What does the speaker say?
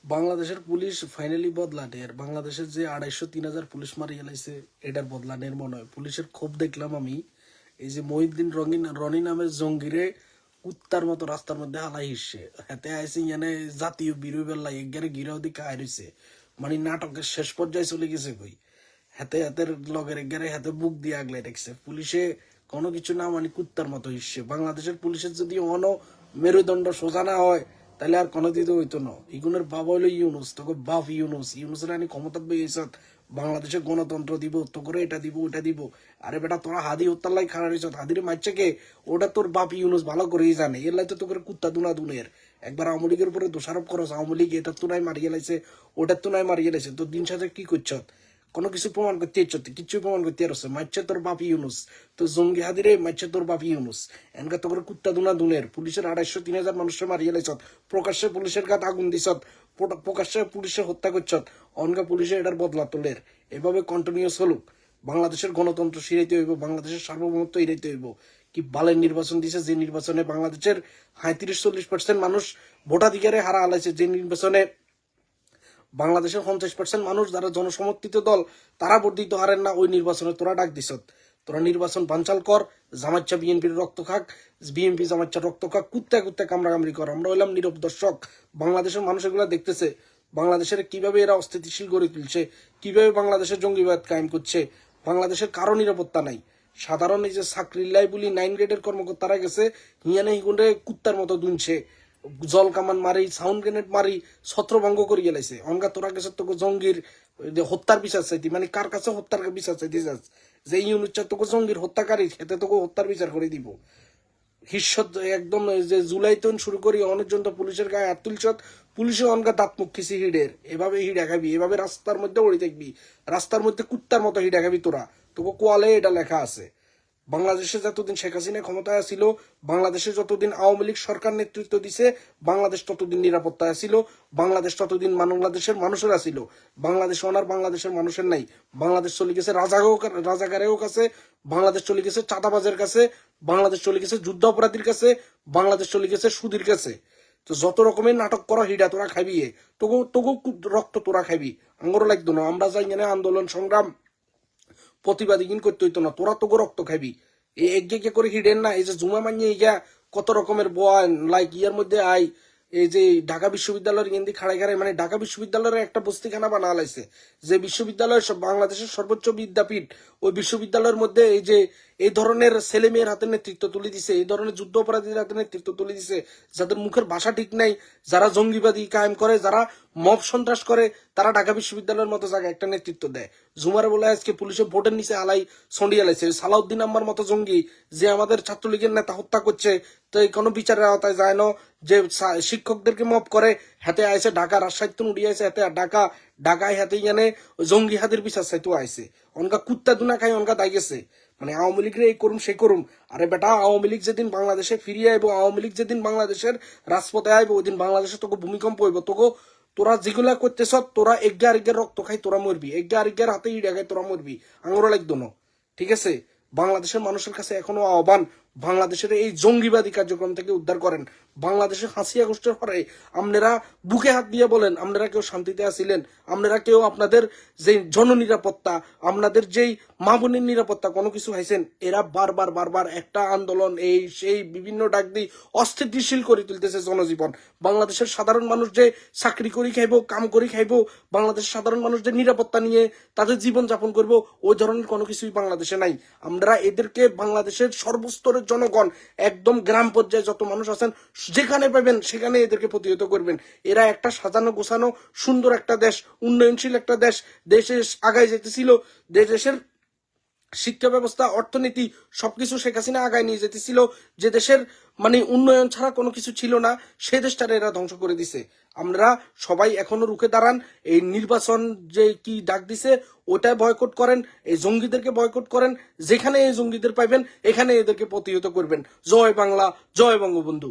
বাংলাদেশের police finally বদলানের বাংলাদেশের যে 250-3,000 পুলিশ মারিয়ে লাইছে এটার বদলানের মনে হয়। পুলিশের ক্ষোভ দেখলাম আমি। এই যে মহিউদ্দিন রনি নামের জঙ্গিরে কুত্তার মতো রাস্তার মধ্যে হালাই হিসছে হাতে আইসে ইয়ানে জাতীয় বিরোধী বেলা এগারে গিরাও দিকে আইছে, মানে নাটকের শেষ পর্যায়ে চলে গেছে কই। হাতে হাতের লগের এগারে হাতে বুক দিয়ে আগলে রেখছে। পুলিশে কোনো কিছু না, মানে কুত্তার মতো হিসছে। বাংলাদেশের পুলিশের যদি মেরুদণ্ড সোজা না হয় তাহলে আর কোনো দিতে হইতো না। ইগুনের বাবা হইলো ইউনুস, তোকে বাপ ইউনুসের আনি ক্ষমতা পেয়েছত বাংলাদেশে গণতন্ত্র দিব, তো করে এটা দিব ওটা দিব। আরে বেটা তোরা হাদি হত্যার লাই খারাপ হয়েছ, হাদির মারছে কে? ওটা তোর বাপ ইউনুস ভালো করেই জানে। এর লাই তো তোকে কুত্তা দুনা দুনের। একবার আওয়ামী লীগের উপরে দোষারোপ করস, আওয়ামী লীগ এটার তো নাই মারিয়ে লাইছে, ওটার তো নাই মারিয়ে লাইছে। তোর দিন সাথে কি করছ? কোনো কিছু প্রমাণ করতে ইচ্ছে, কিছু প্রমাণ করতে আর মারছে তোর বাপ ইউনুস। তো জঙ্গি হাদিরে মারছে তোর বাপ ইউনুস। এনকা তোর কুত্তা দুনা দুনের। পুলিশের 250-3,000 মানুষের মারিয়ে লাইছত, প্রকাশ্যে পুলিশের গাত আগুন দিছত, প্রকাশ্যে পুলিশে হত্যা করছত। অনকা পুলিশে এটার বদলা তোলের। এভাবে কন্টিনিউস হলুক। বাংলাদেশের গণতন্ত্র ফিরাইতে হইব, বাংলাদেশের সার্বভৌমত্ব ফিরাইতে হইব। কি বালের নির্বাচন দিছে, যে নির্বাচনে বাংলাদেশের 35-40% মানুষ ভোটাধিকারে হারা হালাইছে, যে নির্বাচনে বাংলাদেশের 50% মানুষ যারা জনসমর্থিত দল তারা ভোট দিতে হারেন না, ওই নির্বাচনে তোরা ডাক দিছত। তোরা নির্বাচন বানচাল কর, জামাচ্চা বিএনপির রক্ত খাক, বিএনপি জামাচ্চা রক্ত খাক, কুত্তা কুত্তা কামড়াকামড়ি কর। আমরা হইলাম নীরব দর্শক। বাংলাদেশের মানুষ এগুলা দেখতেছে, বাংলাদেশের কিভাবে এরা অস্থিতিশীল গড়ে তুলছে, কিভাবে বাংলাদেশের জঙ্গিবাদ কায়েম করছে। বাংলাদেশের কারো নিরাপত্তা নাই। সাধারণ এই যে চাকরিল্লাই বলি 9 গ্রেডের কর্মকর্তারা গেছে, হিয়ানে হিগুন্ডে কুত্তার মতো দুনছে, জল কামান মারি, সাউন্ড গ্রেনেড মারি, ছত্রভঙ্গ করে গেলাইছে। অনগা তোরা গেছে তোকে জঙ্গির হত্যার বিচার চাইতি, মানে কার কাছে হত্যার বিচার চাইতে যাস? যে ইউনুচ্ছা তোকে জঙ্গির হত্যাকারী, এতে তোকে হত্যার বিচার করে দিব। হিস্যত একদম যে জুলাই তন শুরু করি অনেক জন তো পুলিশের গায়ে হাত তুলছত, পুলিশে অনগা দাঁত মুখ খিসি হিডের। এভাবে হিডা খাবি, এভাবে রাস্তার মধ্যে ওড়ি দেখবি, রাস্তার মধ্যে কুত্তার মতো হিডা খাবি তোরা। তোকে কোয়ালে এটা লেখা আছে। বাংলাদেশে যতদিন শেখ হাসিনা ক্ষমতায় ছিল, বাংলাদেশে যতদিন আওয়ামী লীগ সরকার নেতৃত্ব দিছে, বাংলাদেশ ততদিন নিরাপত্তায় ছিল, বাংলাদেশ ততদিন বাংলাদেশের মানুষেরা ছিল। বাংলাদেশ ওনার বাংলাদেশের মানুষের নাই। বাংলাদেশ চলে গেছে রাজাকারেও কাছে, বাংলাদেশ চলে গেছে চাঁদাবাজের কাছে, বাংলাদেশ চলে গেছে যুদ্ধ অপরাধীর কাছে, বাংলাদেশ চলে গেছে সুদীর কাছে। তো যত রকমের নাটক করা হিডা তোরা খাবি, তবু তবু রক্ত তোরা খাবি। আঙ্গরও লাগতো না। আমরা যাই আন্দোলন সংগ্রাম প্রতিবাদী কিন করতে হইতো না, তোরা তো রক্ত খাবি। এই এগে করে হিডেন না। এই যে জুমা মানিয়ে ইয়া কত রকমের বয়ান লাইক ইয়ার মধ্যে আই, এই যে ঢাকা বিশ্ববিদ্যালয়ের গেন্দি খাড়াই খাড়াই, মানে ঢাকা বিশ্ববিদ্যালয়ের একটা বস্তিখানা বানা লাইছে। যে বিশ্ববিদ্যালয় বাংলাদেশের সর্বোচ্চ বিদ্যাপীঠ, ওই বিশ্ববিদ্যালয়ের মধ্যে এই যে এই ধরনের ছেলে মেয়ের হাতে নেতৃত্ব তুলে দিছে, এই ধরনের যুদ্ধ অপরাধীদের হাতে নেতৃত্ব তুলে দিছে, যাদের মুখের ভাষা ঠিক নাই, যারা জঙ্গিবাদী কায়েম করে, যারা মব সন্ত্রাস করে, তারা ঢাকা বিশ্ববিদ্যালয়ের মতো জায়গায় একটা নেতৃত্ব দেয়। জুমারে বলে আজকে পুলিশের ভোটের নিচে আলাই সন্ডিয়া লাইছে। সালাউদ্দিন আম্মার মতো জঙ্গি যে আমাদের ছাত্রলীগের নেতা হত্যা করছে, তো কোনো বিচারের আওতায় যায় না। যে শিক্ষকদেরকে মব করে, হাতে আইসে ঢাকা, রাজশাহী তো উড়িয়ে আইসে হাতে ঢাকায় হাতে জানে জঙ্গি হাতের বিচার চাইতেও আইসে। অনকা কুত্তা দুনা খাই অনকা দায় গেছে, মানে আওয়ামী লীগের এই করুম সে করুম। আরে বেটা আওয়ামী লীগ যেদিন বাংলাদেশে ফিরিয়ে আইব, আওয়ামী লীগ যেদিন বাংলাদেশের রাজপথে আইব, ওই দিন বাংলাদেশে তোকে ভূমিকম্প হইব। তোকে তোরা যেগুলা করতেছ, তোরা এগার রক্ত খাই তোরা মরবি, এগার হাতে ইডা খাই তোরা মরবি। আঙুরা লাগতো না, ঠিক আছে? বাংলাদেশের মানুষের কাছে এখনো আহ্বান, বাংলাদেশের এই জঙ্গিবাদী কার্যক্রম থেকে উদ্ধার করেন। বাংলাদেশের হাসিয়া গোষ্ঠীর পরে আপনারা বুকে হাত দিয়ে বলেন, আপনারা কেউ শান্তিতে আসিলেন? আপনারা কেউ আপনাদের যে জননিরাপত্তা, আপনাদের যেই মা বোনের নিরাপত্তা কোনো কিছু হাইছেন? এরা বারবার একটা আন্দোলন এই সেই বিভিন্ন ডাক দিয়ে অস্থিতিশীল করে তুলতেছে জনজীবন। বাংলাদেশের সাধারণ মানুষ যে চাকরি করি খাইব, কাম করি খাইব, বাংলাদেশের সাধারণ মানুষ যে নিরাপত্তা নিয়ে তাদের জীবন যাপন করব, ওই ধরনের কোনো কিছুই বাংলাদেশে নাই। আমরা এদেরকে বাংলাদেশের সর্বস্তরের জনগণ, একদম গ্রাম পর্যায়ে যত মানুষ আছেন, যেখানে পাবেন সেখানে এদেরকে প্রতিহত করবেন। এরা একটা সাজানো গোছানো সুন্দর একটা দেশ, উন্নয়নশীল একটা দেশ, দেশে আগায় যেতেছিল, দেশের শিক্ষা ব্যবস্থা, অর্থনীতি সবকিছু শেখ হাসিনা আগায় নিয়ে যেতেছিল, যে দেশের মানে উন্নয়ন ছাড়া কোনো কিছু ছিল না, সে দেশটারে এরা ধ্বংস করে দিছে। আমরা সবাই এখনো রুখে দাঁড়ান। এই নির্বাচন যে কি ডাক দিছে ওটাই বয়কট করেন, এই জঙ্গিদেরকে বয়কট করেন। যেখানে এই জঙ্গিদের পাইবেন এখানে এদেরকে প্রতিহত করবেন। জয় বাংলা, জয় বঙ্গবন্ধু।